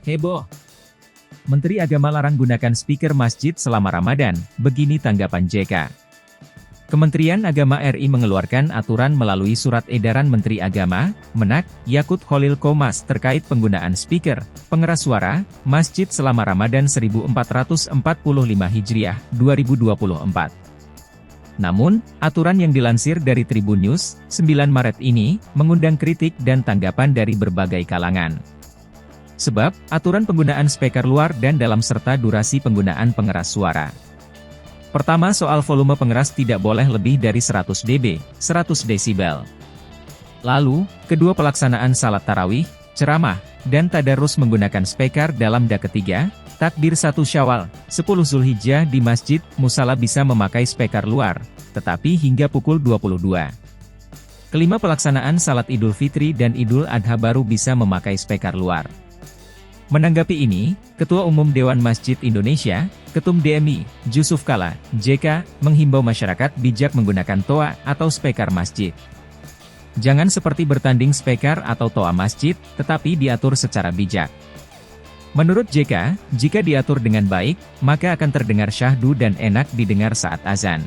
Heboh. Menteri Agama larang gunakan speaker masjid selama Ramadan, begini tanggapan JK. Kementerian Agama RI mengeluarkan aturan melalui surat edaran Menteri Agama, Menak, Yakut Kholil Qomas terkait penggunaan speaker, pengeras suara, masjid selama Ramadan 1445 Hijriah, 2024. Namun, aturan yang dilansir dari Tribun News, 9 Maret ini, mengundang kritik dan tanggapan dari berbagai kalangan. Sebab, aturan penggunaan speaker luar dan dalam serta durasi penggunaan pengeras suara. Pertama soal volume pengeras tidak boleh lebih dari 100 dB, 100 desibel. Lalu, kedua pelaksanaan salat tarawih, ceramah, dan tadarus menggunakan speaker dalam da ketiga, takbir 1 Syawal, 10 Zulhijjah di Masjid Musala bisa memakai speaker luar, tetapi hingga pukul 22. Kelima pelaksanaan salat Idul Fitri dan Idul Adha baru bisa memakai speaker luar. Menanggapi ini, Ketua Umum Dewan Masjid Indonesia, Ketum DMI, Jusuf Kalla, JK, menghimbau masyarakat bijak menggunakan toa atau speaker masjid. Jangan seperti bertanding speaker atau toa masjid, tetapi diatur secara bijak. Menurut JK, jika diatur dengan baik, maka akan terdengar syahdu dan enak didengar saat azan.